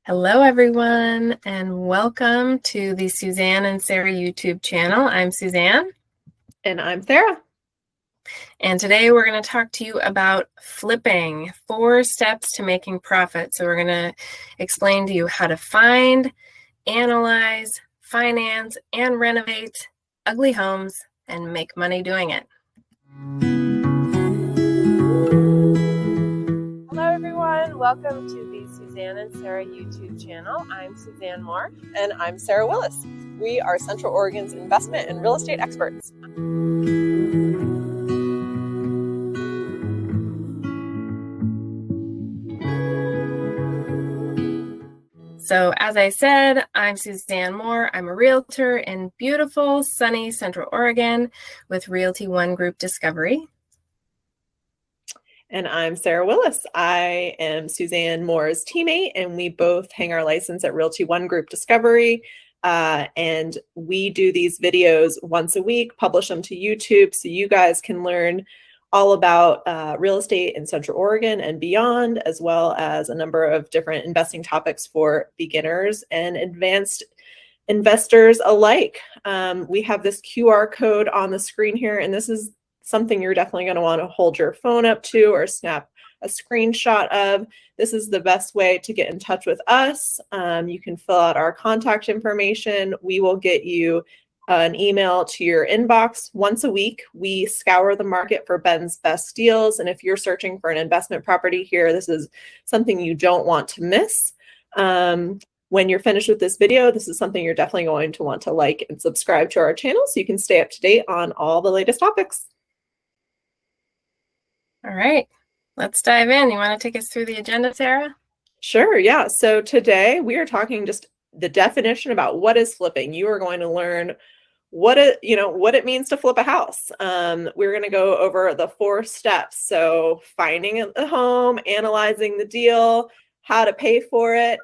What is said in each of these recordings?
Hello, everyone, and welcome to the Suzanne and Sarah YouTube channel. I'm Suzanne. And I'm Sarah. And today we're going to talk to you about flipping, 4 steps to making profit. So we're going to explain to you how to find, analyze, finance, and renovate ugly homes and make money doing it. Hello, everyone. Welcome to the Suzanne and Sarah YouTube channel. I'm Suzanne Moore. And I'm Sarah Willis. We are Central Oregon's investment and real estate experts. So as I said, I'm Suzanne Moore. I'm a realtor in beautiful, sunny Central Oregon with Realty One Group Discovery. And I'm Sarah Willis. I am Suzanne Moore's teammate, and we both hang our license at Realty One Group Discovery. And we do these videos once a week, publish them to YouTube so you guys can learn all about real estate in Central Oregon and beyond, as well as a number of different investing topics for beginners and advanced investors alike. We have this QR code on the screen here, and this is something you're definitely going to want to hold your phone up to or snap a screenshot of. This is the best way to get in touch with us. You can fill out our contact information. We will get you an email to your inbox once a week. We scour the market for Ben's best deals. And if you're searching for an investment property here, this is something you don't want to miss. When you're finished with this video, this is something you're definitely going to want to like and subscribe to our channel so you can stay up to date on all the latest topics. All right, let's dive in. You want to take us through the agenda, Sarah? Sure, yeah. So today we are talking just the definition about what is flipping. You are going to learn what it means to flip a house. We're going to go over the 4 steps. So finding a home, analyzing the deal, how to pay for it,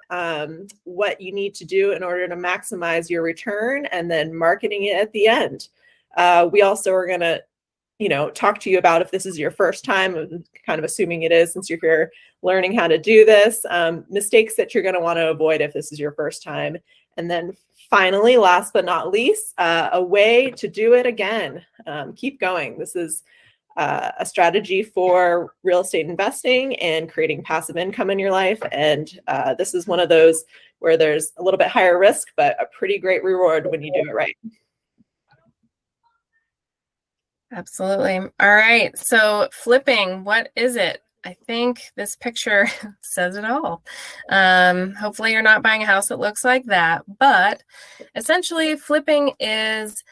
what you need to do in order to maximize your return, and then marketing it at the end. We also are going to talk to you about if this is your first time, kind of assuming it is since you're here learning how to do this, mistakes that you're going to want to avoid if this is your first time. And then finally, last but not least, a way to do it again. Keep going. This is a strategy for real estate investing and creating passive income in your life. And this is one of those where there's a little bit higher risk, but a pretty great reward when you do it right. Absolutely. All right. So flipping, what is it? I think this picture says it all. Hopefully you're not buying a house that looks like that, but essentially flipping is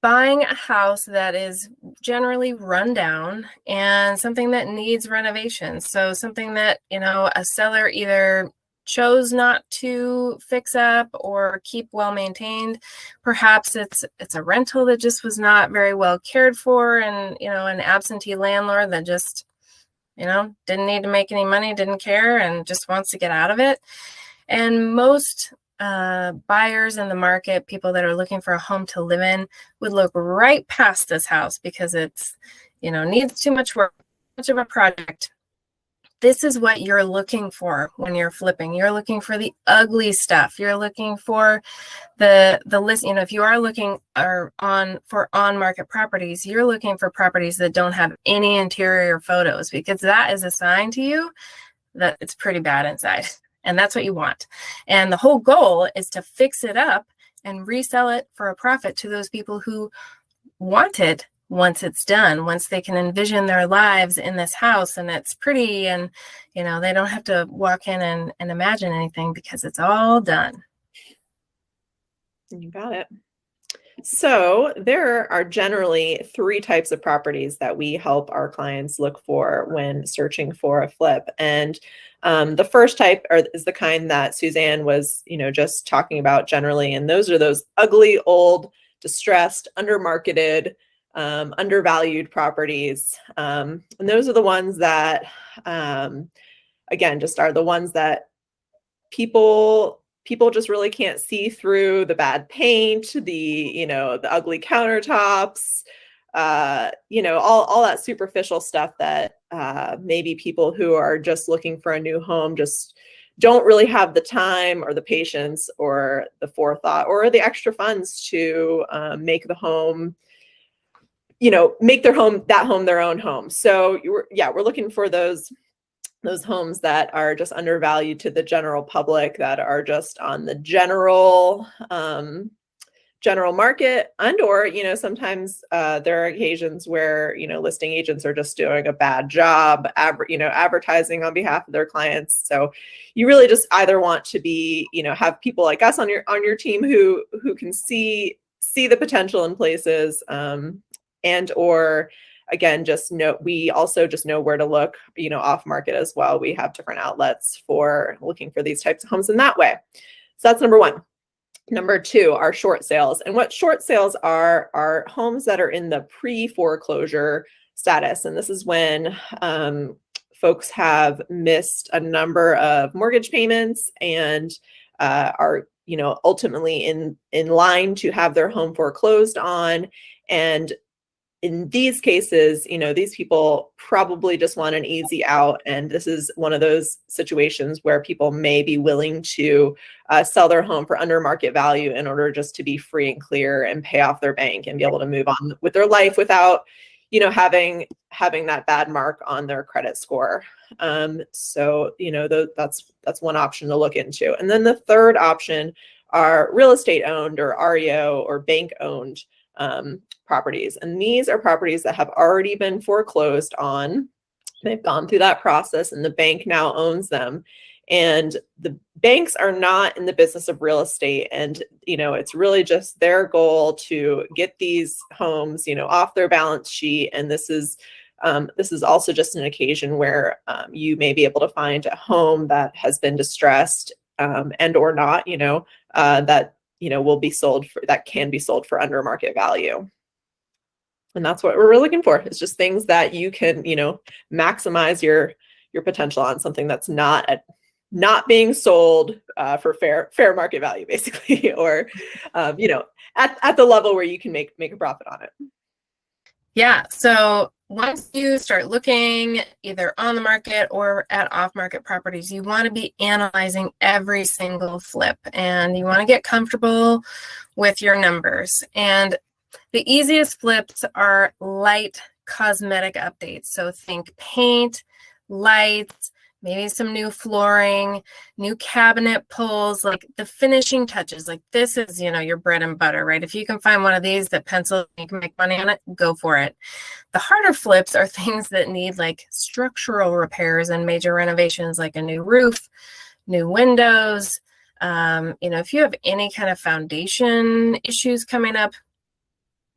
buying a house that is generally run down and something that needs renovations. So something that, a seller either chose not to fix up or keep well maintained. Perhaps it's a rental that just was not very well cared for, and an absentee landlord that just didn't need to make any money, didn't care, and just wants to get out of it. And most buyers in the market, people that are looking for a home to live in, would look right past this house because it's needs too much work, much of a project. This is what you're looking for when you're flipping. You're looking for the ugly stuff. You're looking for the list. If you are looking for on-market properties, you're looking for properties that don't have any interior photos, because that is a sign to you that it's pretty bad inside. And that's what you want. And the whole goal is to fix it up and resell it for a profit to those people who want it. Once it's done, once they can envision their lives in this house and it's pretty, and they don't have to walk in and imagine anything because it's all done. You got it. So there are generally 3 types of properties that we help our clients look for when searching for a flip. And the first type is the kind that Suzanne was just talking about generally, and those are those ugly, old, distressed, undermarketed, undervalued properties. And those are the ones that, again, just are the ones that people just really can't see through the bad paint, the ugly countertops, all that superficial stuff that maybe people who are just looking for a new home just don't really have the time or the patience or the forethought or the extra funds to make the home, make their home their own home. So we're looking for those homes that are just undervalued to the general public, that are just on the general market, and or sometimes there are occasions where listing agents are just doing a bad job advertising on behalf of their clients. So you really just either want to be have people like us on your team who can see the potential in places, and or again, we also just know where to look off market as well. We have different outlets for looking for these types of homes in that way. So that's number one. Number two are short sales. And what short sales are homes that are in the pre-foreclosure status. And this is when folks have missed a number of mortgage payments and are ultimately in line to have their home foreclosed on. And in these cases, these people probably just want an easy out. And this is one of those situations where people may be willing to sell their home for under market value in order just to be free and clear and pay off their bank and be able to move on with their life without, having that bad mark on their credit score. So, that's one option to look into. And then the third option are real estate owned or REO or bank owned properties. And these are properties that have already been foreclosed on. They've gone through that process and the bank now owns them. And the banks are not in the business of real estate. And, it's really just their goal to get these homes, off their balance sheet. And this is also just an occasion where you may be able to find a home that has been distressed and or not, that will be sold for, that can be sold for under market value. And that's what we're looking for. It's just things that you can, maximize your potential on, something that's not being sold for fair market value, basically, or at the level where you can make a profit on it. Yeah. So once you start looking either on the market or at off-market properties, you want to be analyzing every single flip, and you want to get comfortable with your numbers. And the easiest flips are light cosmetic updates. So think paint, lights, maybe some new flooring, new cabinet pulls, like the finishing touches. Like this is, your bread and butter, right? If you can find one of these that pencils, you can make money on it, go for it. The harder flips are things that need like structural repairs and major renovations, like a new roof, new windows. If you have any kind of foundation issues coming up,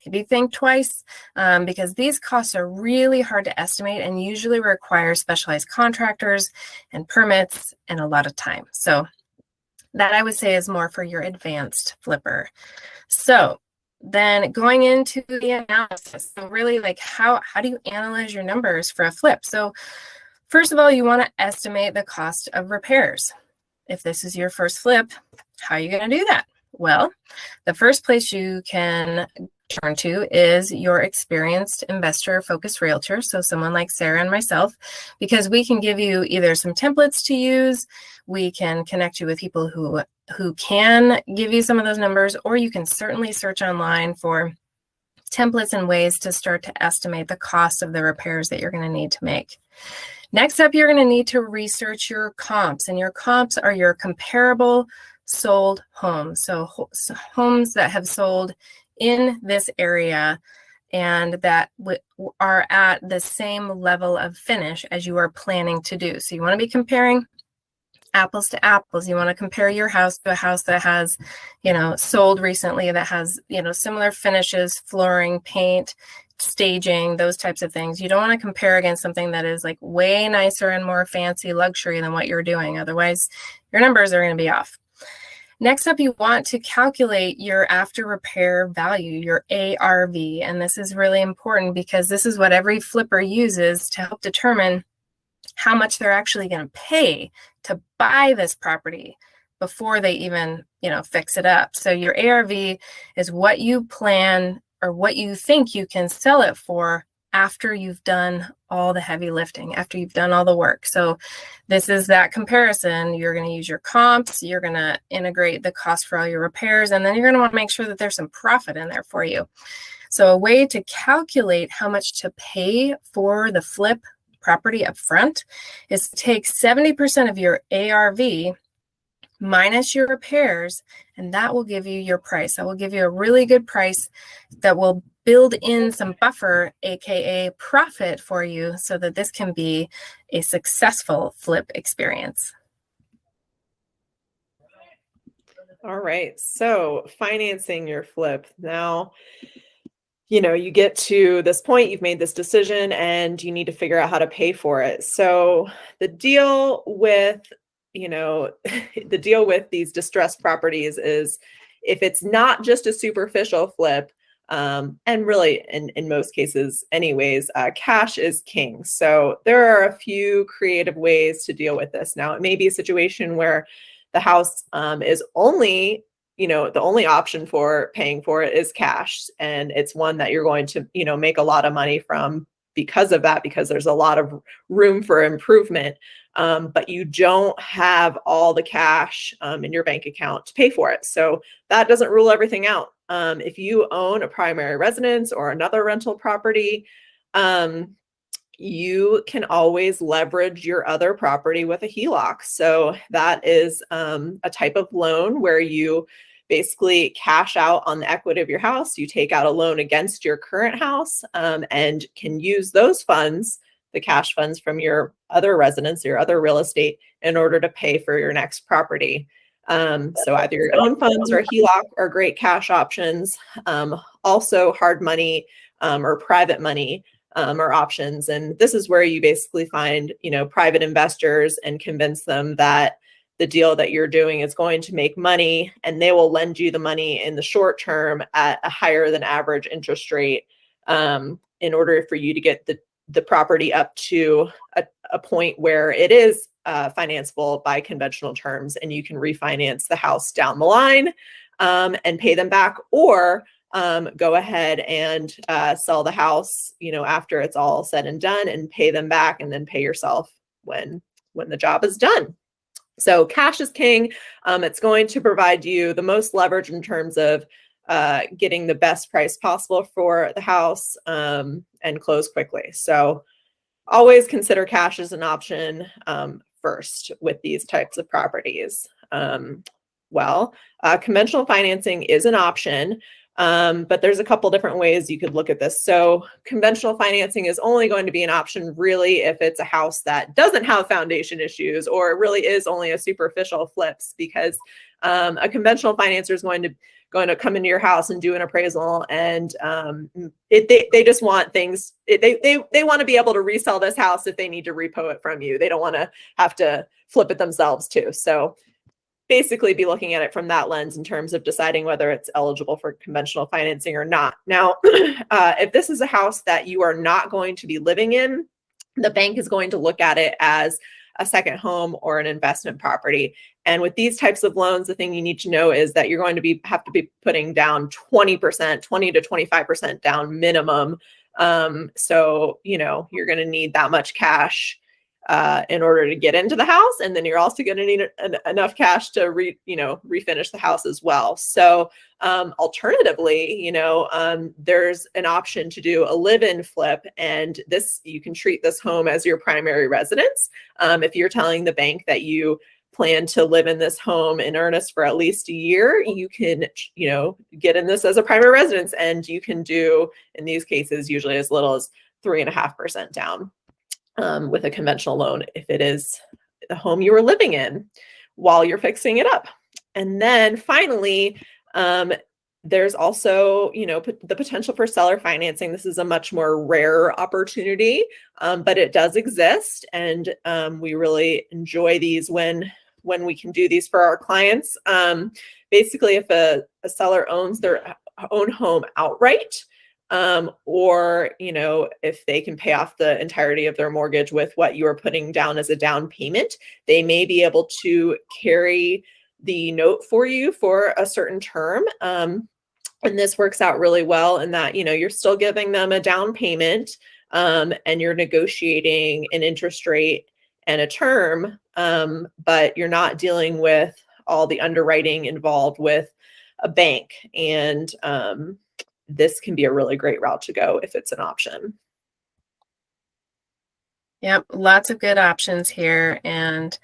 maybe think twice, because these costs are really hard to estimate and usually require specialized contractors and permits and a lot of time. So that, I would say, is more for your advanced flipper. So then going into the analysis, so really like how do you analyze your numbers for a flip? So first of all, you want to estimate the cost of repairs. If this is your first flip, how are you going to do that? Well, the first place you can turn to is your experienced investor-focused realtor, so someone like Sarah and myself, because we can give you either some templates to use, we can connect you with people who can give you some of those numbers, or you can certainly search online for templates and ways to start to estimate the cost of the repairs that you're going to need to make. Next up, you're going to need to research your comps, and your comps are your comparable sold homes. So homes that have sold in this area and that are at the same level of finish as you are planning to do. So you want to be comparing apples to apples. You want to compare your house to a house that has, sold recently, that has, similar finishes, flooring, paint, staging, those types of things. You don't want to compare against something that is like way nicer and more fancy luxury than what you're doing. Otherwise, your numbers are going to be off. Next up, you want to calculate your after repair value, your ARV. And this is really important because this is what every flipper uses to help determine how much they're actually going to pay to buy this property before they even, fix it up. So your ARV is what you plan or what you think you can sell it for after you've done all the heavy lifting, after you've done all the work. So this is that comparison. You're going to use your comps, you're going to integrate the cost for all your repairs, and then you're going to want to make sure that there's some profit in there for you. So a way to calculate how much to pay for the flip property up front is to take 70% of your ARV minus your repairs, and that will give you your price. That will give you a really good price that will build in some buffer, aka profit, for you so that this can be a successful flip experience. All right, so financing your flip. Now, you get to this point, you've made this decision, and you need to figure out how to pay for it. So the deal with, the deal with these distressed properties is if it's not just a superficial flip, and really in most cases anyways, cash is king. So there are a few creative ways to deal with this. Now, it may be a situation where the house is only the only option for paying for it is cash. And it's one that you're going to, make a lot of money from because of that, because there's a lot of room for improvement. But you don't have all the cash in your bank account to pay for it. So that doesn't rule everything out. If you own a primary residence or another rental property, you can always leverage your other property with a HELOC. So that is a type of loan where you basically cash out on the equity of your house. You take out a loan against your current house and can use those funds, the cash funds from your other residence, your other real estate, in order to pay for your next property. So either your own funds or a HELOC are great cash options. Also hard money or private money are options. And this is where you basically find, private investors and convince them that the deal that you're doing is going to make money, and they will lend you the money in the short term at a higher than average interest rate in order for you to get the property up to a point where it is financeable by conventional terms, and you can refinance the house down the line and pay them back, or go ahead and sell the house, after it's all said and done, and pay them back, and then pay yourself when the job is done. So cash is king. It's going to provide you the most leverage in terms of getting the best price possible for the house and close quickly. So always consider cash as an option first with these types of properties. Conventional financing is an option. But there's a couple different ways you could look at this. So conventional financing is only going to be an option really if it's a house that doesn't have foundation issues, or it really is only a superficial flips, because a conventional financer is going to come into your house and do an appraisal, and they just want things. They want to be able to resell this house if they need to repo it from you. They don't want to have to flip it themselves too. So basically be looking at it from that lens in terms of deciding whether it's eligible for conventional financing or not. Now, if this is a house that you are not going to be living in, the bank is going to look at it as a second home or an investment property. And with these types of loans, the thing you need to know is that you're going to have to be putting down 20% to 25% down minimum. So, you're going to need that much cash in order to get into the house. And then you're also going to need enough cash to refinish the house as well. So alternatively, there's an option to do a live-in flip, and you can treat this home as your primary residence. If you're telling the bank that you plan to live in this home in earnest for at least a year, you can, get in this as a primary residence, and you can do, in these cases, usually as little as 3.5% down. With a conventional loan, if it is the home you were living in while you're fixing it up. And then finally, there's also, the potential for seller financing. This is a much more rare opportunity, but it does exist. And we really enjoy these when we can do these for our clients. Basically, if a seller owns their own home outright, or, if they can pay off the entirety of their mortgage with what you are putting down as a down payment, they may be able to carry the note for you for a certain term. And this works out really well in that, you're still giving them a down payment, and you're negotiating an interest rate and a term, but you're not dealing with all the underwriting involved with a bank. And this can be a really great route to go if it's an option. Yep, lots of good options here. And,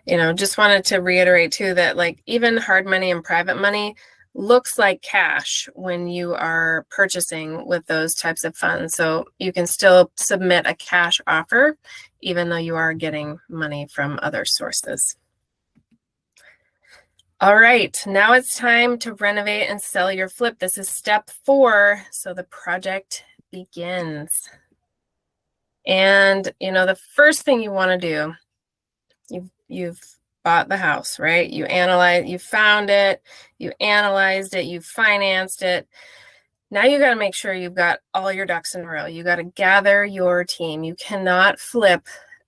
just wanted to reiterate too that like even hard money and private money looks like cash when you are purchasing with those types of funds. So you can still submit a cash offer, even though you are getting money from other sources. All right, now it's time to renovate and sell your flip. This is step 4. So the project begins. And, the first thing you want to do, you've bought the house, right? You found it, you analyzed it, you financed it. Now you got to make sure you've got all your ducks in a row. You got to gather your team. You cannot flip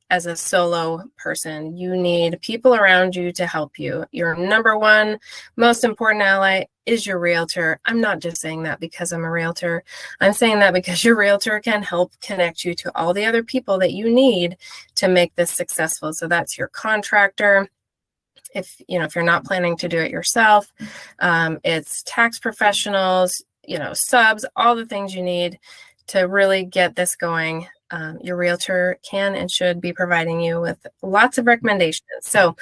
as a solo person. You need people around you to help you. Your number one most important ally is your realtor. I'm not just saying that because I'm a realtor. I'm saying that because your realtor can help connect you to all the other people that you need to make this successful. So that's your contractor. If you're not planning to do it yourself, it's tax professionals, subs, all the things you need to really get this going. Your realtor can and should be providing you with lots of recommendations. So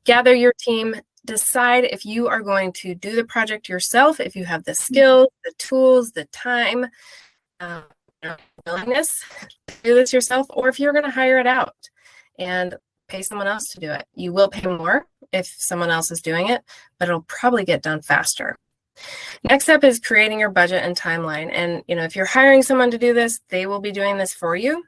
gather your team, decide if you are going to do the project yourself, if you have the skills, the tools, the time, willingness to do this yourself, or if you're going to hire it out and pay someone else to do it. You will pay more if someone else is doing it, but it'll probably get done faster. Next step is creating your budget and timeline. And, if you're hiring someone to do this, they will be doing this for you.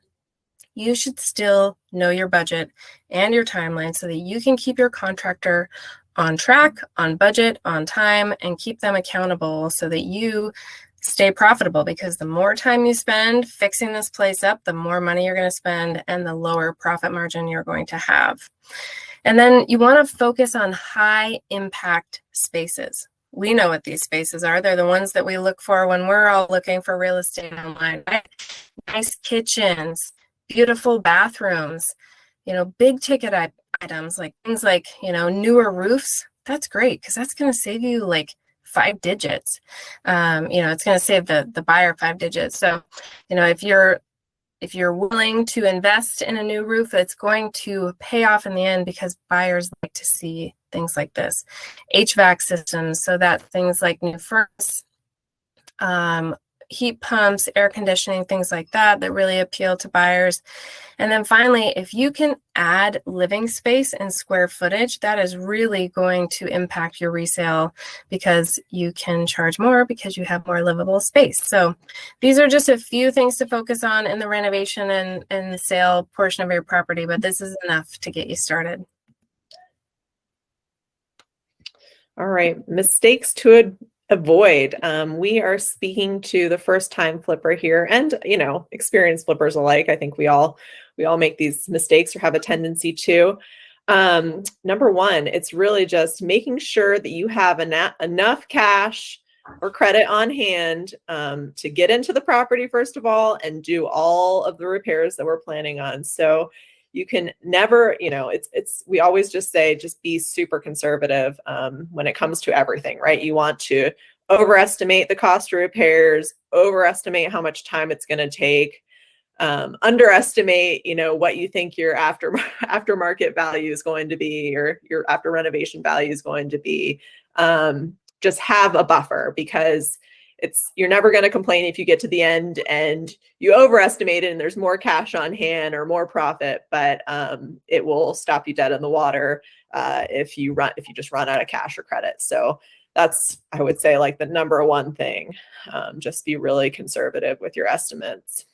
You should still know your budget and your timeline so that you can keep your contractor on track, on budget, on time, and keep them accountable so that you stay profitable, because the more time you spend fixing this place up, the more money you're going to spend and the lower profit margin you're going to have. And then you want to focus on high impact spaces. We know what these spaces are. They're the ones that we look for when we're all looking for real estate online, right? Nice kitchens, beautiful bathrooms, big ticket items, like things like, newer roofs. That's great because that's going to save you like 5 digits. It's going to save the buyer 5 digits. So, if you're willing to invest in a new roof, it's going to pay off in the end because buyers like to see things like this. HVAC systems, so that things like new furnace, heat pumps, air conditioning, things like that really appeal to buyers. And then finally, if you can add living space and square footage, that is really going to impact your resale because you can charge more because you have more livable space. So these are just a few things to focus on in the renovation and the sale portion of your property, but this is enough to get you started. All right, mistakes to avoid. We are speaking to the first time flipper here and, experienced flippers alike. I think we all make these mistakes or have a tendency to. Number one, it's really just making sure that you have enough cash or credit on hand to get into the property, first of all, and do all of the repairs that we're planning on. So you can never, we always just say, just be super conservative when it comes to everything, right? You want to overestimate the cost of repairs, overestimate how much time it's going to take, underestimate, what you think your aftermarket value is going to be, or your after renovation value is going to be. Just have a buffer, because you're never going to complain if you get to the end and you overestimate it and there's more cash on hand or more profit, but it will stop you dead in the water if you just run out of cash or credit. So that's, I would say, like the number one thing. Just be really conservative with your estimates.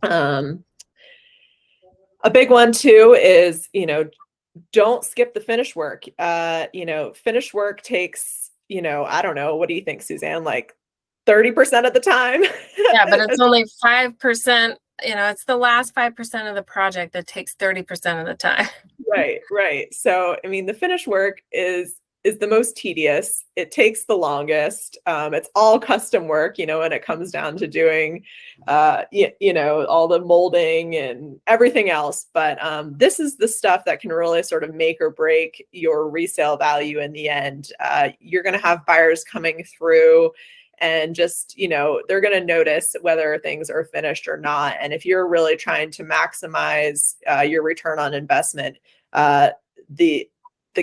A big one too is, don't skip the finish work. Finish work takes, I don't know, what do you think, Suzanne? Like 30% of the time. Yeah, but it's only 5%. It's the last 5% of the project that takes 30% of the time. Right. So, the finish work is is the most tedious. It takes the longest. It's all custom work, when it comes down to doing, all the molding and everything else. But this is the stuff that can really sort of make or break your resale value in the end. You're going to have buyers coming through and just, they're going to notice whether things are finished or not. And if you're really trying to maximize your return on investment, the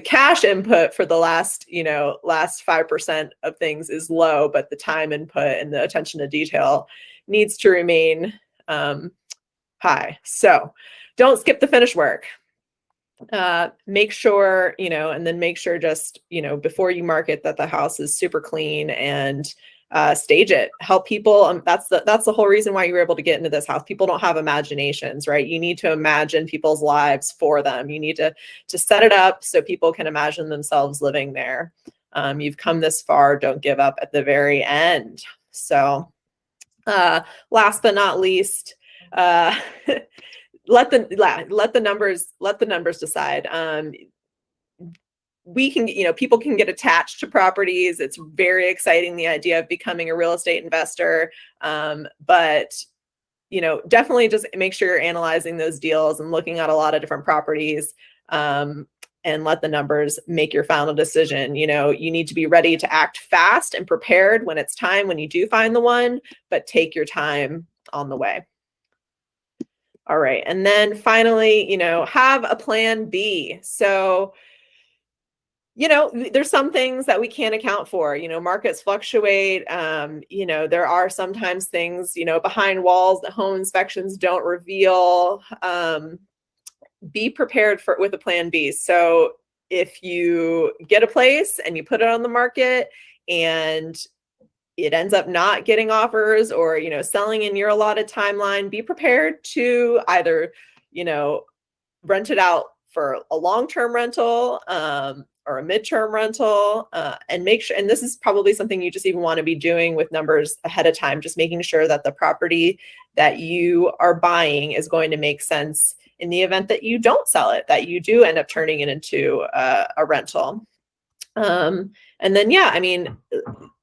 cash input for the last 5% of things is low, but the time input and the attention to detail needs to remain high. So don't skip the finished work. Make sure, and then make sure just, before you market, that the house is super clean, and stage it. Help people. That's the whole reason why you were able to get into this house. People don't have imaginations, right? You need to imagine people's lives for them. You need to set it up so people can imagine themselves living there. You've come this far. Don't give up at the very end. So last but not least, let the numbers decide. People can get attached to properties. It's very exciting, the idea of becoming a real estate investor. But definitely just make sure you're analyzing those deals and looking at a lot of different properties, and let the numbers make your final decision. You need to be ready to act fast and prepared when it's time, when you do find the one, but take your time on the way. All right. And then finally, have a plan B. So, there's some things that we can't account for. Markets fluctuate. There are sometimes things, behind walls that home inspections don't reveal. Be prepared with a plan B. So if you get a place and you put it on the market and it ends up not getting offers, or, selling in your allotted timeline, be prepared to either, rent it out for a long-term rental, or a midterm rental, and make sure, and this is probably something you just even want to be doing with numbers ahead of time, just making sure that the property that you are buying is going to make sense in the event that you don't sell it, that you do end up turning it into a rental. And then,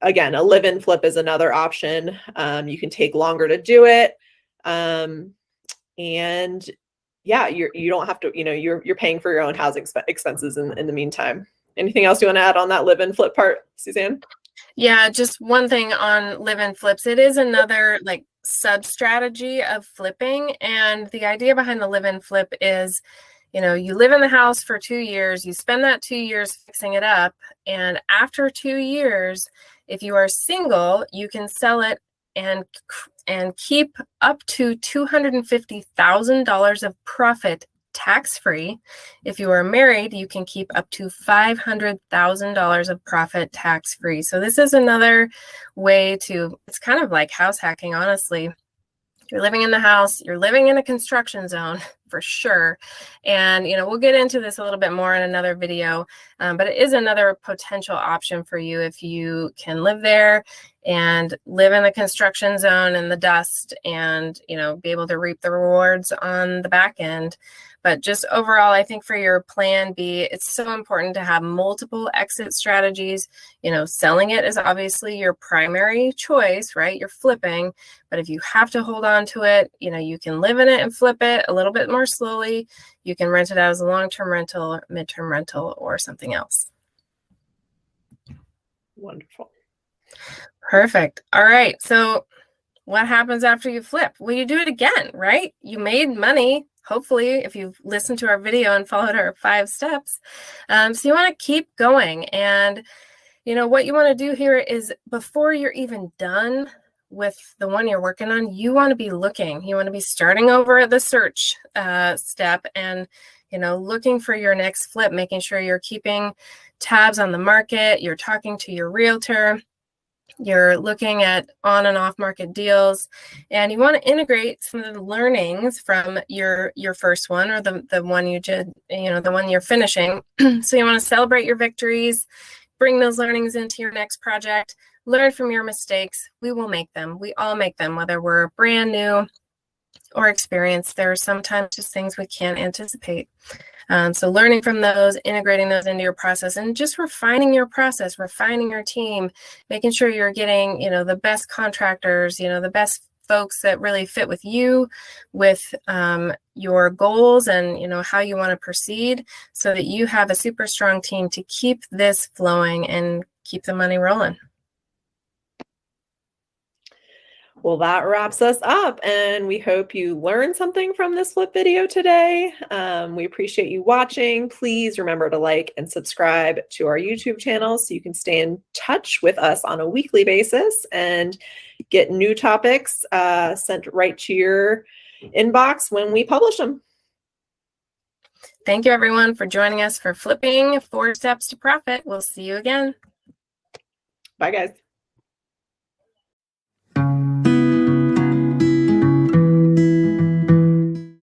again, a live-in flip is another option. You can take longer to do it. And you don't have to, you're paying for your own housing expenses in the meantime. Anything else you want to add on that live-in flip part, Suzanne? Yeah, just one thing on live-in flips. It is another sub strategy of flipping. And the idea behind the live-in flip is, you live in the house for 2 years, you spend that 2 years fixing it up. And after 2 years, if you are single, you can sell it and keep up to $250,000 of profit tax-free. If you are married, you can keep up to $500,000 of profit tax-free. So this is another way it's kind of like house hacking, honestly. You're living in the house, you're living in a construction zone for sure. And, we'll get into this a little bit more in another video, but it is another potential option for you if you can live there and live in the construction zone and the dust, and, be able to reap the rewards on the back end. But just overall, I think for your plan B, it's so important to have multiple exit strategies. Selling it is obviously your primary choice, right? You're flipping, but if you have to hold on to it, you can live in it and flip it a little bit more slowly. You can rent it out as a long-term rental, midterm rental, or something else. Wonderful. Perfect. All right. So what happens after you flip? Well, you do it again, right? You made money, hopefully, if you've listened to our video and followed our 5 steps. So you want to keep going. And, what you want to do here is, before you're even done with the one you're working on, you want to be looking. You want to be starting over at the search step and, looking for your next flip, making sure you're keeping tabs on the market. You're talking to your realtor. You're looking at on and off market deals, and you want to integrate some of the learnings from your first one, or the one you did, the one you're finishing. So you want to celebrate your victories, bring those learnings into your next project, learn from your mistakes. We will make them. We all make them, whether we're brand new or experienced. There are sometimes just things we can't anticipate. So learning from those, integrating those into your process, and just refining your process, refining your team, making sure you're getting, the best contractors, the best folks that really fit with you, with your goals and, how you want to proceed, so that you have a super strong team to keep this flowing and keep the money rolling. Well, that wraps us up, and we hope you learned something from this flip video today. We appreciate you watching. Please remember to like and subscribe to our YouTube channel so you can stay in touch with us on a weekly basis and get new topics sent right to your inbox when we publish them. Thank you, everyone, for joining us for Flipping 4 Steps to Profit. We'll see you again. Bye, guys.